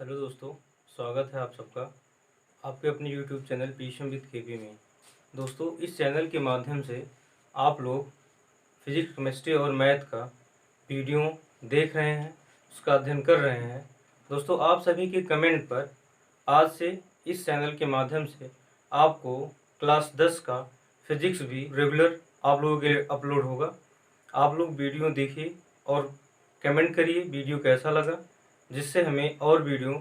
Hello दोस्तों, स्वागत है आप सबका आपके अपने YouTube channel PM with KP में। दोस्तों, इस चैनल के माध्यम से आप लोग फिजिक्स, केमिस्ट्री और मैथ का वीडियो देख रहे हैं, उसका अध्ययन कर रहे हैं। दोस्तों, आप सभी के कमेंट पर आज से इस चैनल के माध्यम से आपको क्लास 10 का फिजिक्स भी रेगुलर आप लोगों के लिए अपलोड होगा। आप लोग वीडियो देखिए और कमेंट करिए वीडियो कैसा लगा, जिससे हमें और वीडियो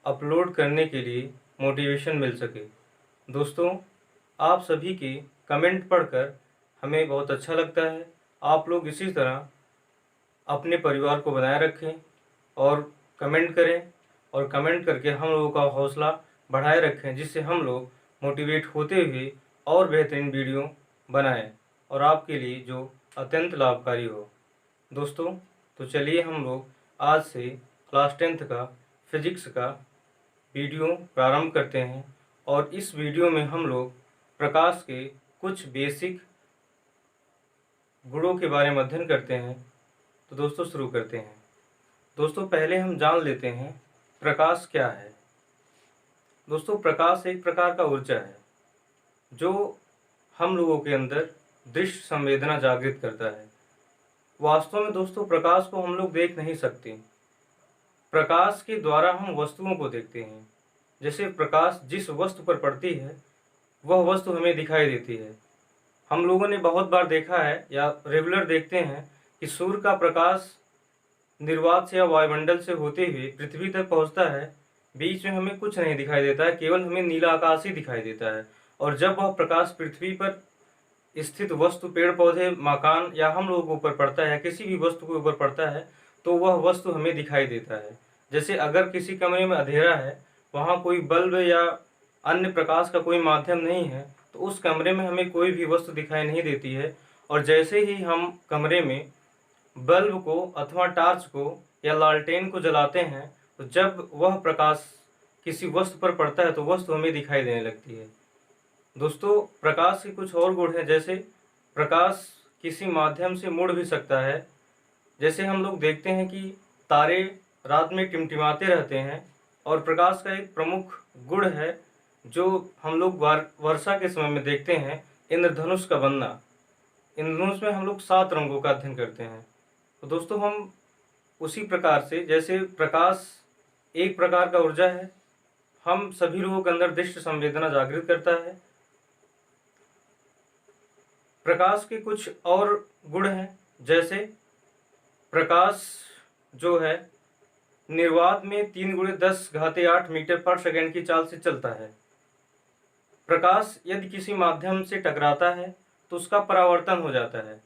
अपलोड करने के लिए मोटिवेशन मिल सके। दोस्तों, आप सभी के कमेंट पढ़कर हमें बहुत अच्छा लगता है। आप लोग इसी तरह अपने परिवार को बनाए रखें और कमेंट करें, और कमेंट करके हम लोगों का हौसला बढ़ाए रखें, जिससे हम लोग मोटिवेट होते हुए और बेहतरीन वीडियो बनाएं और आपके लिए जो अत्यंत लाभकारी हो। दोस्तों, तो चलिए हम लोग आज से क्लास 10th का फिजिक्स का वीडियो प्रारंभ करते हैं, और इस वीडियो में हम लोग प्रकाश के कुछ बेसिक गुणों के बारे में अध्ययन करते हैं। तो दोस्तों, शुरू करते हैं। दोस्तों, पहले हम जान लेते हैं प्रकाश क्या है। दोस्तों, प्रकाश एक प्रकार का ऊर्जा है जो हम लोगों के अंदर दृश्य संवेदना जागृत करता है। वास्तव में दोस्तों, प्रकाश को हम लोग देख नहीं सकते। प्रकाश के द्वारा हम वस्तुओं को देखते हैं। जैसे प्रकाश जिस वस्तु पर पड़ती है वह वस्तु हमें दिखाई देती है। हम लोगों ने बहुत बार देखा है या रेगुलर देखते हैं कि सूर्य का प्रकाश निर्वात से या वायुमंडल से होते हुए पृथ्वी तक पहुंचता है। बीच में हमें कुछ नहीं दिखाई देता है, केवल हमें नीला आकाश ही दिखाई देता है। और जब वह प्रकाश पृथ्वी पर स्थित वस्तु, पेड़ पौधे, मकान या हम लोगों के ऊपर पड़ता है या किसी भी वस्तु के ऊपर पड़ता है तो वह वस्तु हमें दिखाई देता है। जैसे अगर किसी कमरे में अंधेरा है, वहाँ कोई बल्ब या अन्य प्रकाश का कोई माध्यम नहीं है, तो उस कमरे में हमें कोई भी वस्तु दिखाई नहीं देती है। और जैसे ही हम कमरे में बल्ब को अथवा टार्च को या लालटेन को जलाते हैं, तो जब वह प्रकाश किसी वस्तु पर पड़ता है तो वस्तु हमें दिखाई देने लगती है। दोस्तों, प्रकाश के कुछ और गुण हैं। जैसे प्रकाश किसी माध्यम से मुड़ भी सकता है। जैसे हम लोग देखते हैं कि तारे रात में टिमटिमाते रहते हैं, और प्रकाश का एक प्रमुख गुण है जो हम लोग वर्षा के समय में देखते हैं, इंद्रधनुष का बनना। इंद्रधनुष में हम लोग 7 रंगों का अध्ययन करते हैं। तो दोस्तों, हम उसी प्रकार से, जैसे प्रकाश एक प्रकार का ऊर्जा है, हम सभी लोगों के अंदर दृश्य संवेदना जागृत करता है। प्रकाश के कुछ और गुण हैं। जैसे प्रकाश जो है निर्वात में 3 × 10⁸ मीटर पर सेकंड की चाल से चलता है। प्रकाश यदि किसी माध्यम से टकराता है तो उसका परावर्तन हो जाता है।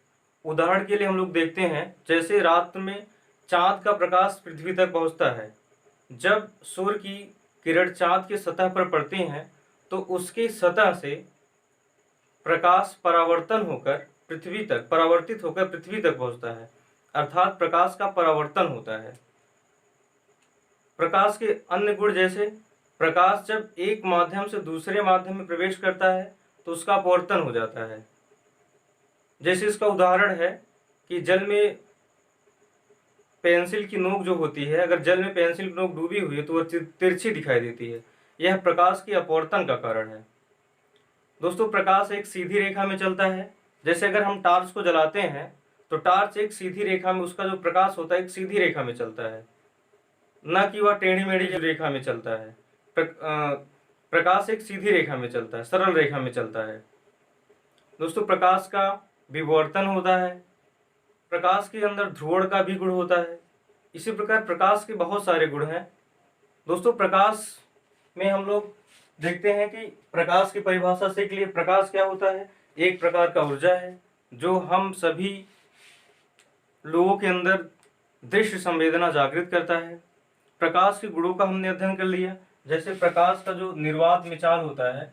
उदाहरण के लिए हम लोग देखते हैं, जैसे रात में चांद का प्रकाश पृथ्वी तक पहुंचता है। जब सूर्य की किरण चांद की सतह पर पड़ती हैं तो उसकी सतह से प्रकाश परावर्तित होकर पृथ्वी तक पहुंचता है, अर्थात प्रकाश का परावर्तन होता है। प्रकाश के अन्य गुण, जैसे प्रकाश जब एक माध्यम से दूसरे माध्यम में प्रवेश करता है तो उसका अपवर्तन हो जाता है। जैसे इसका उदाहरण है कि जल में पेंसिल की नोक जो होती है, अगर जल में पेंसिल की नोक डूबी हुई है तो वह तिरछी दिखाई देती है। यह प्रकाश की अपवर्तन का कारण है। दोस्तों, प्रकाश एक सीधी रेखा में चलता है। जैसे अगर हम टॉर्च को जलाते हैं तो टॉर्च एक सीधी रेखा में, उसका जो प्रकाश होता है एक सीधी रेखा में चलता है, न कि वह टेढ़ी मेढ़ी रेखा में चलता है। प्रकाश एक सीधी रेखा में चलता है, सरल रेखा में चलता है। दोस्तों, प्रकाश का विवर्तन होता है। प्रकाश के अंदर ध्रुवण का भी गुण होता है। इसी प्रकार प्रकाश के बहुत सारे गुण हैं। दोस्तों, प्रकाश में हम लोग देखते हैं कि प्रकाश की परिभाषा से के लिए प्रकाश क्या होता है, एक प्रकार का ऊर्जा है जो हम सभी लोगों के अंदर दृश्य संवेदना जागृत करता है। प्रकाश के गुणों का हमने अध्ययन कर लिया। जैसे प्रकाश का जो निर्वात में चाल होता है,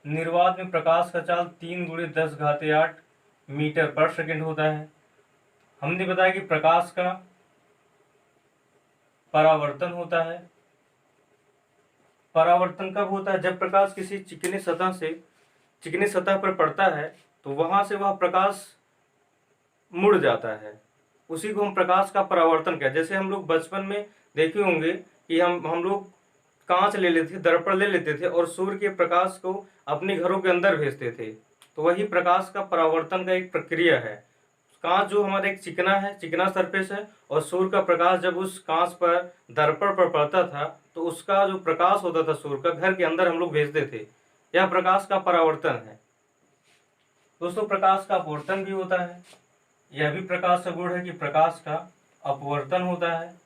निर्वात में प्रकाश का चाल 3 × 10⁸ मीटर पर सेकंड होता है। हमने बताया कि प्रकाश का परावर्तन होता है। परावर्तन कब होता है? जब प्रकाश किसी चिकनी सतह पर पड़ता है तो वहां से वह प्रकाश मुड़ जाता है, उसी को हम प्रकाश का परावर्तन कहते हैं। जैसे हम लोग बचपन में देखे होंगे कि हम लोग कांच ले लेते थे, दर्पण ले लेते थे और सूर्य के प्रकाश को अपने घरों के अंदर भेजते थे। तो वही प्रकाश का परावर्तन का एक प्रक्रिया है। कांच जो हमारा एक चिकना है, चिकना सरफेस है, और सूर्य का प्रकाश जब उस कांच पर, दर्पण पर पड़ता था तो उसका जो प्रकाश होता था सूर्य का, घर के अंदर हम लोग भेजते थे। यह प्रकाश का परावर्तन है। दोस्तों प्रकाश का अपवर्तन भी होता है। यह भी प्रकाश का गुण है कि प्रकाश का अपवर्तन होता है।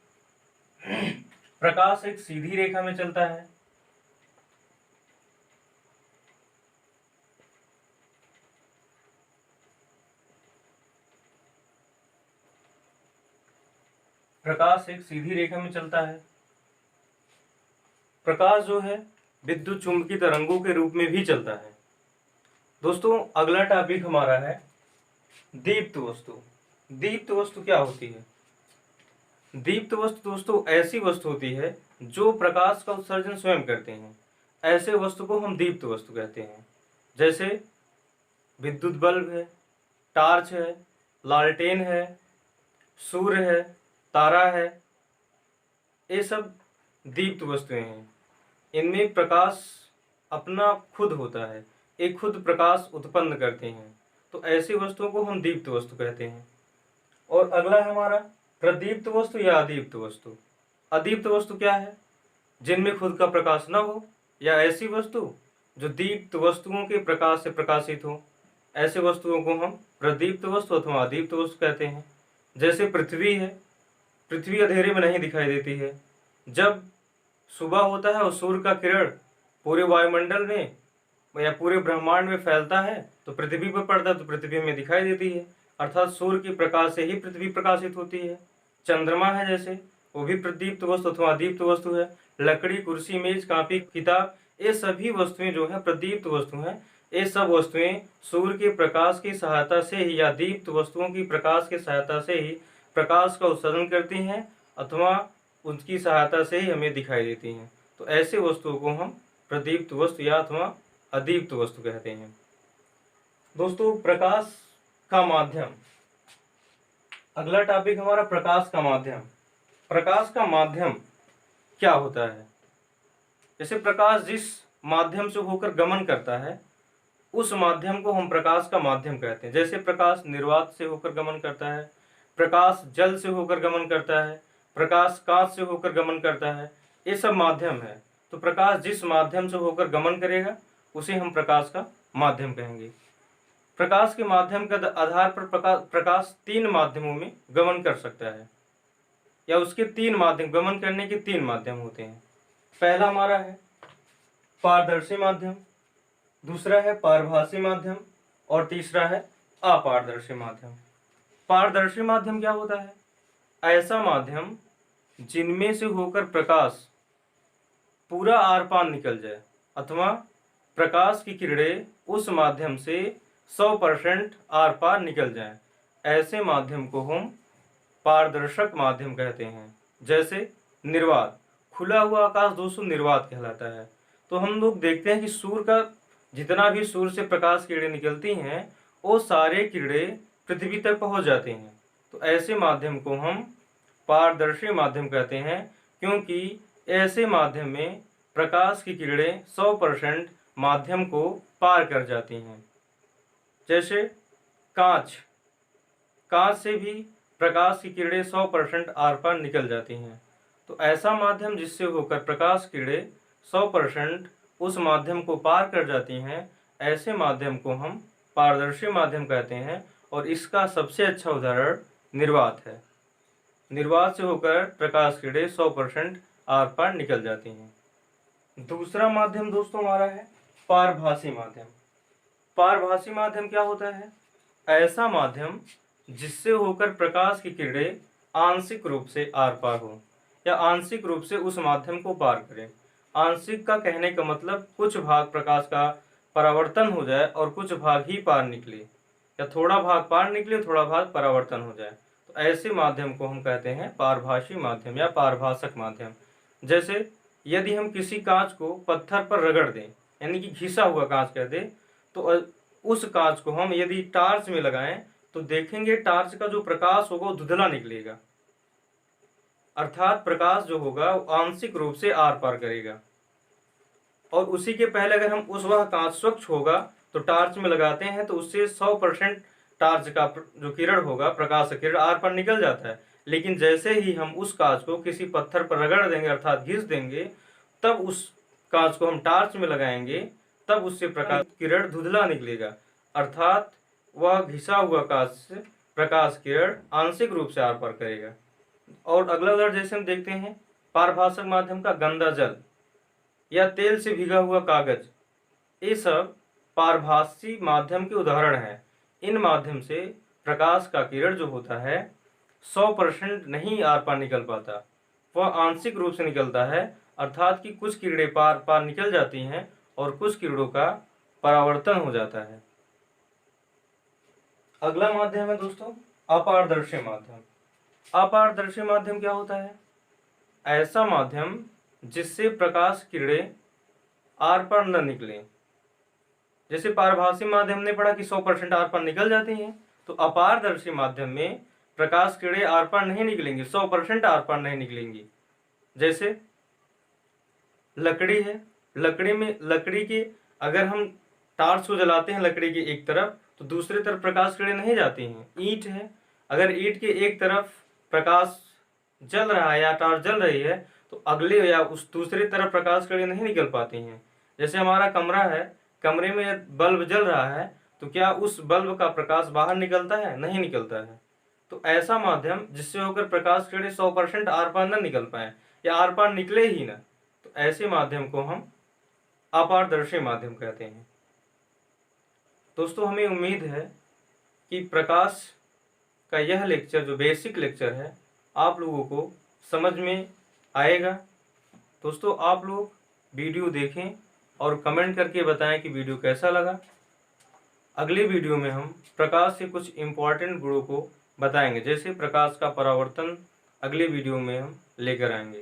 प्रकाश एक सीधी रेखा में चलता है। प्रकाश एक सीधी रेखा में चलता है। प्रकाश जो है विद्युत चुंबकीय तरंगों के रूप में भी चलता है। दोस्तों अगला टॉपिक हमारा है दीप्त वस्तु। दीप्त वस्तु क्या होती है? दीप्त वस्तु दोस्तों ऐसी वस्तु होती है जो प्रकाश का उत्सर्जन स्वयं करते हैं। ऐसे वस्तु को हम दीप्त वस्तु कहते हैं। जैसे विद्युत बल्ब है, टार्च है, लालटेन है, सूर्य है, तारा है, ये सब दीप्त वस्तुएं हैं। इनमें प्रकाश अपना खुद होता है, एक खुद प्रकाश उत्पन्न करते हैं। तो ऐसी वस्तुओं को हम दीप्त वस्तु कहते हैं। और अगला है हमारा प्रदीप्त वस्तु या अदीप्त वस्तु। अदीप्त वस्तु क्या है? जिनमें खुद का प्रकाश न हो, या ऐसी वस्तु जो दीप्त वस्तुओं के प्रकाश से प्रकाशित हो। ऐसे वस्तुओं को हम प्रदीप्त वस्तु अथवा अदीप्त वस्तु कहते हैं। जैसे पृथ्वी है, पृथ्वी अंधेरे में नहीं दिखाई देती है। जब सुबह होता है और सूर्य का किरण पूरे वायुमंडल में या पूरे ब्रह्मांड में फैलता है तो पृथ्वी पर पड़ता है, तो पृथ्वी में दिखाई देती है। अर्थात सूर्य के प्रकाश से ही पृथ्वी प्रकाशित होती है। चंद्रमा है जैसे, वो भी प्रदीप्त वस्तु अथवा दीप्त वस्तु है। लकड़ी, कुर्सी, मेज, कापी, किताब, ये सभी वस्तुएं जो है प्रदीप्त वस्तु हैं। ये सब वस्तुएं सूर्य के प्रकाश की सहायता से ही या दीप्त वस्तुओं की प्रकाश की सहायता से ही प्रकाश का उत्सर्जन करती हैं अथवा उनकी सहायता से ही हमें दिखाई देती हैं। तो ऐसे वस्तुओं को हम प्रदीप्त वस्तु या अथवा अदीप्त वस्तु कहते हैं। दोस्तों प्रकाश का माध्यम, अगला टॉपिक हमारा प्रकाश का माध्यम। प्रकाश का माध्यम क्या होता है? जैसे प्रकाश जिस माध्यम से होकर गमन करता है उस माध्यम को हम प्रकाश का माध्यम कहते हैं। जैसे प्रकाश निर्वात से होकर गमन करता है, प्रकाश जल से होकर गमन करता है, प्रकाश कांच से होकर गमन करता है, ये सब माध्यम है। तो प्रकाश जिस माध्यम से होकर गमन करेगा उसे हम प्रकाश का माध्यम कहेंगे। प्रकाश के माध्यम के आधार पर प्रकाश तीन माध्यमों में गमन कर सकता है, या उसके तीन माध्यम, गमन करने के तीन माध्यम होते हैं। पहला हमारा है पारदर्शी माध्यम, दूसरा है पारभासी माध्यम और तीसरा है अपारदर्शी माध्यम। पारदर्शी माध्यम क्या होता है? ऐसा माध्यम जिनमें से होकर प्रकाश पूरा आर पार निकल जाए अथवा प्रकाश की किरणें उस माध्यम से 100% आर पार निकल जाएं। ऐसे माध्यम को हम पारदर्शक माध्यम कहते हैं। जैसे निर्वात, खुला हुआ आकाश दोस्तों निर्वात कहलाता है। तो हम लोग देखते हैं कि सूर्य का जितना भी सूर्य से प्रकाश किरणें निकलती हैं वो सारे किरणें पृथ्वी तक पहुंच जाते हैं। तो ऐसे माध्यम को हम पारदर्शी माध्यम कहते हैं, क्योंकि ऐसे माध्यम में प्रकाश की किरणें 100% माध्यम को पार कर जाती हैं। जैसे कांच, कांच से भी प्रकाश की किरणें 100% आर पार निकल जाती हैं। तो ऐसा माध्यम जिससे होकर प्रकाश किरणें 100% उस माध्यम को पार कर जाती हैं, ऐसे माध्यम को हम पारदर्शी माध्यम कहते हैं। और इसका सबसे अच्छा उदाहरण निर्वात है। निर्वात से होकर प्रकाश किरणें 100% आर पार निकल जाती हैं। दूसरा माध्यम दोस्तों हमारा है पारभासी माध्यम। पारभासी माध्यम क्या होता है? ऐसा माध्यम जिससे होकर प्रकाश की किरणें आंशिक रूप से आर पार हो या आंशिक रूप से उस माध्यम को पार करें। आंशिक का कहने का मतलब कुछ भाग प्रकाश का परावर्तन हो जाए और कुछ भाग ही पार निकले, या थोड़ा भाग पार निकले थोड़ा भाग परावर्तन हो जाए। तो ऐसे माध्यम को हम कहते हैं पारभासी माध्यम या पारभाषक माध्यम। जैसे यदि हम किसी कांच को पत्थर पर रगड़ दें, यानी कि घिसा हुआ कांच कह दें, तो उस कांच को हम यदि टार्च में लगाएं तो देखेंगे टार्च का जो प्रकाश होगा वो धुंधला निकलेगा। अर्थात प्रकाश जो होगा वो आंशिक रूप से आर पार करेगा। और उसी के पहले अगर हम उस वह कांच स्वच्छ होगा तो टॉर्च में लगाते हैं तो उससे 100% टॉर्च का जो किरण होगा, प्रकाश का किरण आर पर निकल जाता है। लेकिन जैसे ही हम उस कांच को किसी पत्थर पर रगड़ देंगे अर्थात घिस देंगे, तब उस कांच को हम टॉर्च में लगाएंगे, तब उससे प्रकाश किरण धुंधला निकलेगा। अर्थात वह घिसा हुआ कांच से प्रकाश किरण आंशिक रूप से आर पार करेगा। और अगला उदाहरण जैसे हम देखते हैं, पारभाषक माध्यम का गंदा जल या तेल से भीगा हुआ कागज, ये सब पारभासी माध्यम के उदाहरण हैं। इन माध्यम से प्रकाश का किरण जो होता है 100% नहीं आर पार निकल पाता, वह आंशिक रूप से निकलता है। अर्थात कि कुछ किरणें पार पार निकल जाती हैं और कुछ किरणों का परावर्तन हो जाता है। अगला माध्यम है दोस्तों अपारदर्शी माध्यम। अपारदर्शी माध्यम क्या होता है? ऐसा माध्यम जिससे प्रकाश किरणें आर पार न निकले। जैसे पारभासी माध्यम ने पढ़ा कि 100% आर पार निकल जाती हैं, तो अपारदर्शी माध्यम में प्रकाश किरणें आर पार नहीं निकलेंगी, 100% आर पार नहीं निकलेंगी। जैसे लकड़ी है, लकड़ी के अगर हम टार्च को जलाते हैं लकड़ी की एक तरफ तो दूसरी तरफ प्रकाश किरणें नहीं जाती हैं। ईंट है, अगर ईंट के एक तरफ प्रकाश जल रहा है या टार्च जल रही है तो अगले या उस दूसरी तरफ प्रकाश किरणें नहीं निकल पाती हैं। जैसे हमारा कमरा है, कमरे में बल्ब जल रहा है तो क्या उस बल्ब का प्रकाश बाहर निकलता है? नहीं निकलता है। तो ऐसा माध्यम जिससे होकर प्रकाश किरणें 100% आर पार न निकल पाए या आर पार निकले ही ना, तो ऐसे माध्यम को हम अपारदर्शी माध्यम कहते हैं। दोस्तों हमें उम्मीद है कि प्रकाश का यह लेक्चर जो बेसिक लेक्चर है आप लोगों को समझ में आएगा। दोस्तों आप लोग वीडियो देखें और कमेंट करके बताएं कि वीडियो कैसा लगा। अगले वीडियो में हम प्रकाश से कुछ इम्पॉर्टेंट गुणों को बताएंगे, जैसे प्रकाश का परावर्तन अगले वीडियो में हम लेकर आएंगे।